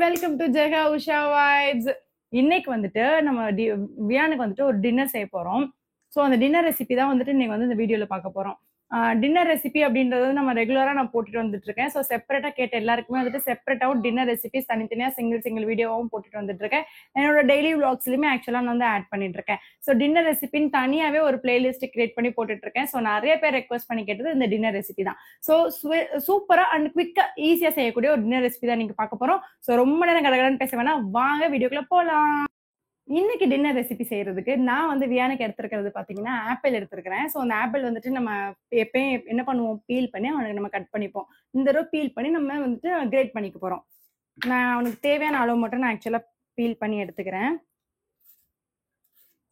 Welcome to Jega Usha vibes. இன்னைக்கு வந்துட்டு நம்ம வியானுக்கு வந்துட்டு ஒரு டின்னர் செய்ய போறோம். ஸோ அந்த டின்னர் ரெசிபி தான் வந்துட்டு இன்னைக்கு வந்து இந்த வீடியோல பார்க்க போறோம். டின்னர் ரெசிபி அப்படின்றது நம்ம ரெகுலரா நான் போட்டுட்டு வந்துட்டு இருக்கேன். ஸோ செப்பரேட்டா கேட்ட எல்லாருக்குமே வந்துட்டு செப்பரேட்டாவும் டின்னர் ரெசிபிஸ் தனித்தனியா சிங்கிள் வீடியோவும் போட்டுட்டு வந்துட்டு இருக்கேன். என்னோட டெய்லி விளாக்ஸ்லயுமே ஆக்சுவலா நான் வந்து ஆட் பண்ணிட்டு இருக்கேன். ஸோ டின்னர் ரெசிபின்னு தனியாவே ஒரு பிளேலிஸ்ட் கிரியேட் பண்ணி போட்டுட்டு இருக்கேன். ஸோ நிறைய பேர் ரெக்வஸ்ட் பண்ணி கேட்டது இந்த டின்னர் ரெசிபி தான். ஸோ சூப்பரா அண்ட் குவிக்கா ஈஸியா செய்யக்கூடிய ஒரு டின்னர் ரெசிபி தான் நீங்க பார்க்க போறோம். ஸோ ரொம்ப நேரம் கடகடன்னு பேச வேணாம், வாங்க வீடியோக்குள்ள போலாம். இன்னைக்கு டின்னர் ரெசிபி செய்யறதுக்கு நான் வந்து வியானுக்கு எடுத்துருக்கிறது பாத்தீங்கன்னா ஆப்பிள் எடுத்துருக்கிறேன். ஸோ அந்த ஆப்பிள் வந்துட்டு நம்ம எப்பயும் என்ன பண்ணுவோம், பீல் பண்ணி அவனுக்கு நம்ம கட் பண்ணிப்போம். இந்த தடவை பீல் பண்ணி நம்ம வந்துட்டு கிரேட் பண்ணிக்க போறோம். நான் அவனுக்கு தேவையான அளவு மட்டும் நான் ஆக்சுவலா பீல் பண்ணி எடுத்துக்கிறேன்.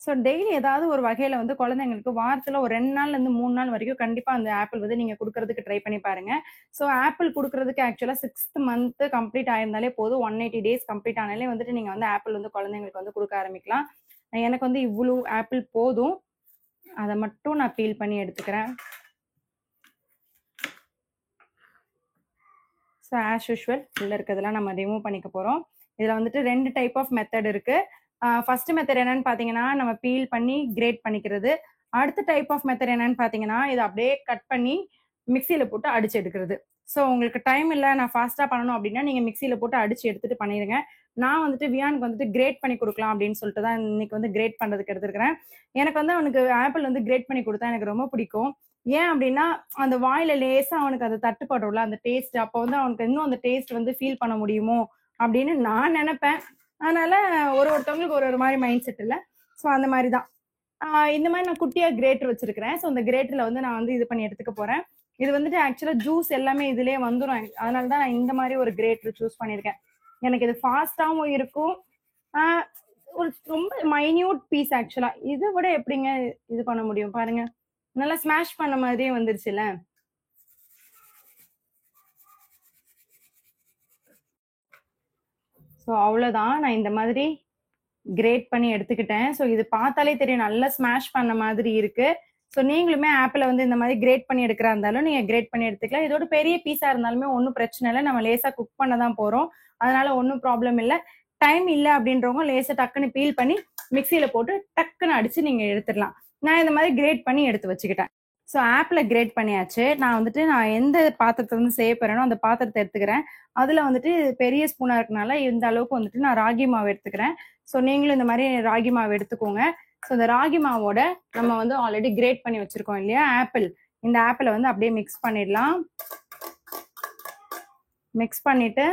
ஸோ டெய்லி ஏதாவது ஒரு வகையில வந்து குழந்தைங்களுக்கு வாரத்துல ஒரு 2 நாள்ல இருந்து 3 நாள் வரைக்கும் கண்டிப்பா அந்த ஆப்பிள் வந்து நீங்க கொடுக்கறதுக்கு ட்ரை பண்ணி பாருங்க. ஸோ ஆப்பிள் கொடுக்கறதுக்கு ஆக்சுவலா 6th மந்த் கம்ப்ளீட் ஆயிருந்தாலே போதும். 180 days கம்ப்ளீட் ஆனாலே வந்துட்டு நீங்க வந்து ஆப்பிள் வந்து குழந்தைங்களுக்கு வந்து கொடுக்க ஆரம்பிக்கலாம். எனக்கு வந்து இவ்வளவு ஆப்பிள் போதும், அதை மட்டும் நான் பீல் பண்ணி எடுத்துக்கிறேன். ஸோ ஆஸ் யூஷுவல் உள்ள இருக்கிறதெல்லாம் நம்ம ரிமூவ் பண்ணிக்க போறோம். இதுல வந்துட்டு 2 டைப் ஆஃப் மெத்தட் இருக்கு. ஃபர்ஸ்ட் மெத்தட் என்னன்னு பாத்தீங்கன்னா நம்ம பீல் பண்ணி கிரேட் பண்ணிக்கிறது. அடுத்த டைப் ஆஃப் மெத்தட் என்னன்னு பாத்தீங்கன்னா இதை அப்படியே கட் பண்ணி மிக்சியில போட்டு அடிச்சு எடுக்கிறது. ஸோ உங்களுக்கு டைம் இல்லை, நான் ஃபாஸ்டா பண்ணணும் அப்படின்னா நீங்க மிக்சியில போட்டு அடிச்சு எடுத்துட்டு பண்ணிடுங்க. நான் வந்துட்டு வியானுக்கு வந்துட்டு கிரேட் பண்ணி கொடுக்கலாம் அப்படின்னு சொல்லிட்டு தான் இன்னைக்கு வந்து கிரேட் பண்றதுக்கு எடுத்துருக்கிறேன். எனக்கு வந்து அவனுக்கு ஆப்பிள் வந்து கிரேட் பண்ணி கொடுத்தா எனக்கு ரொம்ப பிடிக்கும். ஏன் அப்படின்னா அந்த வாயில லேசா அவனுக்கு அது தட்டுப்படும்ல அந்த டேஸ்ட், அப்போ வந்து அவனுக்கு இன்னும் அந்த டேஸ்ட் வந்து ஃபீல் பண்ண முடியுமோ அப்படின்னு நான் நினைப்பேன். அதனால ஒருத்தவங்களுக்கு ஒரு மாதிரி மைண்ட் செட் இல்லை. ஸோ அந்த மாதிரி தான் இந்த மாதிரி நான் குட்டியா கிரேட்டர் வச்சிருக்கிறேன். ஸோ இந்த கிரேட்டர்ல வந்து நான் வந்து இது பண்ணி எடுத்துக்க போறேன். இது வந்துட்டு ஆக்சுவலா ஜூஸ் எல்லாமே இதுலயே வந்துடும். அதனால தான் நான் இந்த மாதிரி ஒரு கிரேட்டர் சூஸ் பண்ணியிருக்கேன். எனக்கு இது ஃபாஸ்டாவும் இருக்கும். ஒரு ரொம்ப மைன்யூட் பீஸ் ஆக்சுவலா. இதை விட எப்படிங்க இது பண்ண முடியும் பாருங்க, நல்லா ஸ்மாஷ் பண்ண மாதிரியே வந்துருச்சுல. ஸோ அவ்வளோதான், நான் இந்த மாதிரி கிரேட் பண்ணி எடுத்துக்கிட்டேன். ஸோ இது பார்த்தாலே தெரியும் நல்லா ஸ்மாஷ் பண்ண மாதிரி இருக்கு. ஸோ நீங்களுமே ஆப்பிளை வந்து இந்த மாதிரி கிரேட் பண்ணி எடுக்கிறா இருந்தாலும் நீங்க கிரேட் பண்ணி எடுத்துக்கலாம். இதோட பெரிய பீஸா இருந்தாலுமே ஒன்றும் பிரச்சனை இல்லை, நம்ம லேசா குக் பண்ண தான் போறோம். அதனால ஒன்றும் ப்ராப்ளம் இல்லை. டைம் இல்லை அப்படின்றவங்க லேசா டக்குன்னு பீல் பண்ணி மிக்சியில போட்டு டக்குன்னு அடிச்சு நீங்க எடுத்துடலாம். நான் இந்த மாதிரி கிரேட் பண்ணி எடுத்து வச்சுக்கிட்டேன். ஸோ ஆப்பிளை கிரேட் பண்ணியாச்சு. நான் எந்த பாத்திரத்தை வந்து செய்ய போறேனோ அந்த பாத்திரத்தை எடுத்துக்கிறேன். அதுல வந்துட்டு பெரிய ஸ்பூனா இருக்கனால இந்த அளவுக்கு வந்துட்டு நான் ராகி மாவு எடுத்துக்கிறேன். ஸோ நீங்களும் இந்த மாதிரி ராகி மாவு எடுத்துக்கோங்க. ஸோ இந்த ராகி மாவோட நம்ம வந்து ஆல்ரெடி கிரேட் பண்ணி வச்சிருக்கோம் இல்லையா ஆப்பிள், இந்த ஆப்பிளை வந்து அப்படியே மிக்ஸ் பண்ணிடலாம். மிக்ஸ் பண்ணிட்டு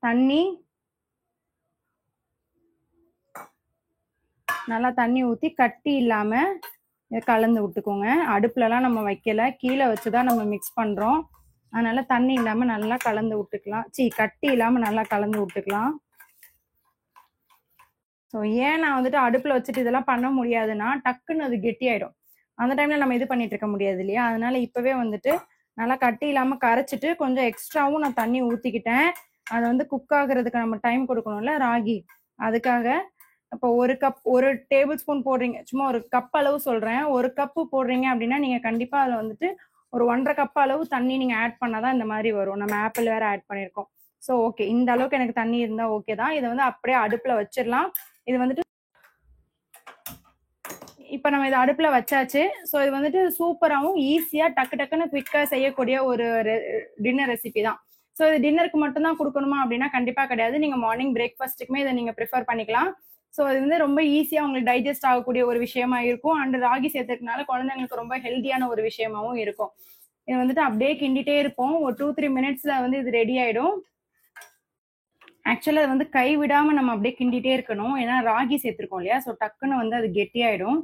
தண்ணி நல்லா தண்ணி ஊற்றி கட்டி இல்லாம கலந்து விட்டுக்கோங்க. அடுப்புலலாம் நம்ம வைக்கல, கீழே வச்சுதான் நம்ம மிக்ஸ் பண்றோம். அதனால தண்ணி இல்லாம நல்லா கலந்து விட்டுக்கலாம். கட்டி இல்லாம நல்லா கலந்து விட்டுக்கலாம். ஸோ ஏன் நான் வந்துட்டு அடுப்புல வச்சுட்டு இதெல்லாம் பண்ண முடியாதுன்னா டக்குன்னு அது கெட்டி ஆயிடும். அந்த டைம்ல நம்ம இது பண்ணிட்டு இருக்க முடியாது இல்லையா. அதனால இப்பவே வந்துட்டு நல்லா கட்டி இல்லாம கரைச்சிட்டு கொஞ்சம் எக்ஸ்ட்ராவும் நான் தண்ணி ஊத்திக்கிட்டேன். அதை வந்து குக் ஆகுறதுக்கு நம்ம டைம் கொடுக்கணும்ல ராகி, அதுக்காக. இப்போ ஒரு டேபிள் ஸ்பூன் போடுறீங்க, சும்மா ஒரு கப் அளவு சொல்றேன். ஒரு கப்பு போடுறீங்க அப்படின்னா நீங்க கண்டிப்பா அதுல வந்துட்டு ஒரு 1.5 கப் அளவு தண்ணி நீங்க ஆட் பண்ணாதான் இந்த மாதிரி வரும். நம்ம ஆப்பிள் வேற ஆட் பண்ணிருக்கோம். ஸோ ஓகே, இந்த அளவுக்கு எனக்கு தண்ணி இருந்தா ஓகே தான். இதை வந்து அப்படியே அடுப்புல வச்சிடலாம். இது வந்துட்டு இப்ப நம்ம இதை அடுப்புல வச்சாச்சு. ஸோ இது வந்துட்டு சூப்பராகவும் ஈஸியா டக்குன்னு குவிக்கா செய்யக்கூடிய ஒரு டின்னர் ரெசிபி தான். ஸோ இது டின்னருக்கு மட்டும் தான் கொடுக்கணுமா அப்படின்னா கண்டிப்பா கிடையாது. நீங்க மார்னிங் பிரேக்ஃபாஸ்ட்டுக்குமே இதை நீங்க ப்ரிஃபர் பண்ணிக்கலாம். ஸோ இது வந்து ரொம்ப ஈஸியா உங்களுக்கு டைஜஸ்ட் ஆகக்கூடிய ஒரு விஷயமா இருக்கும். அண்ட் ராகி சேர்த்துறதுனால குழந்தைங்களுக்கு ரொம்ப ஹெல்த்தியான ஒரு விஷயமாவும் இருக்கும். இது வந்துட்டு அப்படியே கிண்டிட்டே இருப்போம். ஒரு 2-3 மினிட்ஸ்ல வந்து இது ரெடி ஆயிடும். ஆக்சுவலா அது வந்து கை விடாம நம்ம அப்படியே கிண்டிட்டே இருக்கணும், ஏன்னா ராகி சேர்த்திருக்கோம் இல்லையா. ஸோ டக்குன்னு வந்து அது கெட்டியாயிடும்.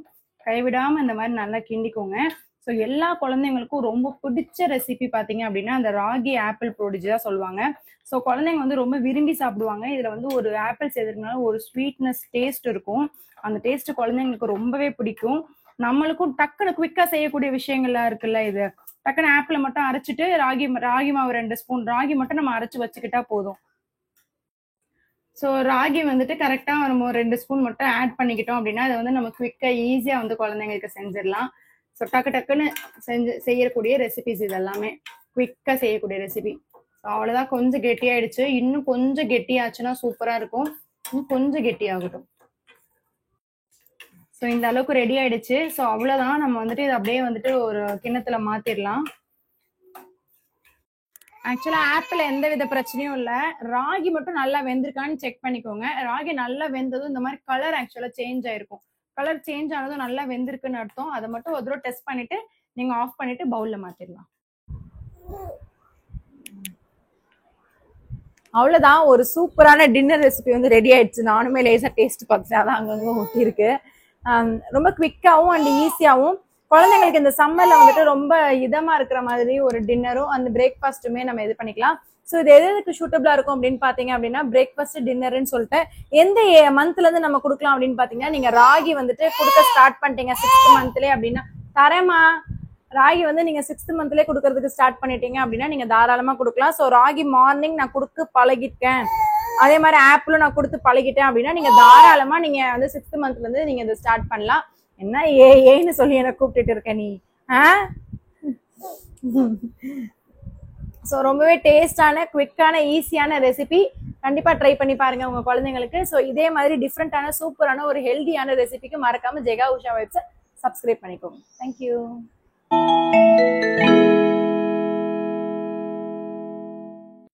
கைவிடாம இந்த மாதிரி நல்லா கிண்டிக்கோங்க. ஸோ எல்லா குழந்தைங்களுக்கும் ரொம்ப பிடிச்ச ரெசிபி பார்த்தீங்க அப்படின்னா அந்த ராகி ஆப்பிள் ப்ரோடிஜி தான் சொல்லுவாங்க. ஸோ குழந்தைங்க வந்து ரொம்ப விரும்பி சாப்பிடுவாங்க. இதுல வந்து ஒரு ஆப்பிள் சேர்த்துறதுனால ஒரு ஸ்வீட்னஸ் டேஸ்ட் இருக்கும். அந்த டேஸ்ட் குழந்தைங்களுக்கு ரொம்பவே பிடிக்கும். நம்மளுக்கும் டக்குன்னு குவிக்கா செய்யக்கூடிய விஷயங்கள்லாம் இருக்குல்ல. இது டக்குன்னு ஆப்பிளை மட்டும் அரைச்சிட்டு ராகி மாவு 2 ஸ்பூன் ராகி மட்டும் நம்ம அரைச்சு வச்சுக்கிட்டா போதும். ஸோ ராகி வந்துட்டு கரெக்டா நம்ம 2 ஸ்பூன் மட்டும் ஆட் பண்ணிக்கிட்டோம் அப்படின்னா அதை வந்து நம்ம குவிக்கா ஈஸியா வந்து குழந்தைங்களுக்கு செஞ்சிடலாம். ஸோ டக்குன்னு செய்யக்கூடிய ரெசிபிஸ் இது எல்லாமே குவிக்கா செய்யக்கூடிய ரெசிபி. அவ்வளவுதான், கொஞ்சம் கெட்டியாயிடுச்சு. இன்னும் கொஞ்சம் கெட்டியாச்சுன்னா சூப்பரா இருக்கும். இன்னும் கொஞ்சம் கெட்டியாகட்டும். ஸோ இந்த அளவுக்கு ரெடி ஆயிடுச்சு. ஸோ அவ்வளவுதான், நம்ம வந்துட்டு இதை அப்படியே வந்துட்டு ஒரு கிண்ணத்துல மாத்திரலாம். ஆக்சுவலா ஆப்பிள் எந்த வித பிரச்சனையும் இல்ல. ராகி மட்டும் நல்லா வெந்திருக்கான்னு செக் பண்ணிக்கோங்க. ராகி நல்லா வெந்ததும் இந்த மாதிரி கலர் ஆக்சுவலா சேஞ்ச் ஆயிருக்கும். கலர் சேஞ்ச் ஆனதும் நல்லா வெந்திருக்குன்னு அர்த்தம். அதை மட்டும் ஒரு தடவை டெஸ்ட் பண்ணிட்டு நீங்க ஆஃப் பண்ணிட்டு பவுல்ல மாத்திடலாம். அவ்வளவுதான், ஒரு சூப்பரான டின்னர் ரெசிபி வந்து ரெடி ஆயிடுச்சு. நானுமே லேசா டேஸ்ட் பார்த்தேன், அதான் அங்கங்க ஒட்டி இருக்கு. ரொம்ப குவிக்காவும் அண்ட் ஈஸியாவும் குழந்தைங்களுக்கு இந்த சம்மர்ல வந்துட்டு ரொம்ப இதமா இருக்கிற மாதிரி ஒரு டின்னரும் அந்த பிரேக்ஃபாஸ்ட்டுமே நம்ம இது பண்ணிக்கலாம். ஸோ இது எதுக்கு சூட்டபிளா இருக்கும் அப்படின்னு பாத்தீங்க அப்படின்னா, பிரேக்ஃபாஸ்ட் டின்னர்னு சொல்லிட்டு எந்த மந்த்ல இருந்து நம்ம கொடுக்கலாம் அப்படின்னு பாத்தீங்கன்னா, நீங்க ராகி வந்துட்டு கொடுக்க ஸ்டார்ட் பண்ணிட்டீங்க 6th மந்த்லயே அப்படின்னா, தரேமா ராகி வந்து நீங்க 6th மந்த்லயே கொடுக்கறதுக்கு ஸ்டார்ட் பண்ணிட்டீங்க அப்படின்னா நீங்க தாராளமா கொடுக்கலாம். ஸோ ராகி மார்னிங் நான் கொடுக்க பழகிட்டேன், அதே மாதிரி ஆப்பிளும் நான் கொடுத்து பழகிட்டேன் அப்படின்னா நீங்க தாராளமா நீங்க வந்து 6th மந்த்ல இருந்து நீங்க இதை ஸ்டார்ட் பண்ணலாம். என்ன ஏன்னு சொல்லி என்ன கூப்பிட்டுட்டு இருக்க நீ? ஸோ ரொம்பவே டேஸ்டான, குவிக்கான, ஈஸியான ரெசிபி. கண்டிப்பா ட்ரை பண்ணி பாருங்க உங்க குழந்தைங்களுக்கு. ஸோ இதே மாதிரி டிஃப்ரெண்டான சூப்பரான ஒரு ஹெல்தியான ரெசிபிக்கு மறக்காம ஜெகா உஷா வைப்ஸை சப்ஸ்கிரைப் பண்ணிக்கோங்க. தேங்க்யூ.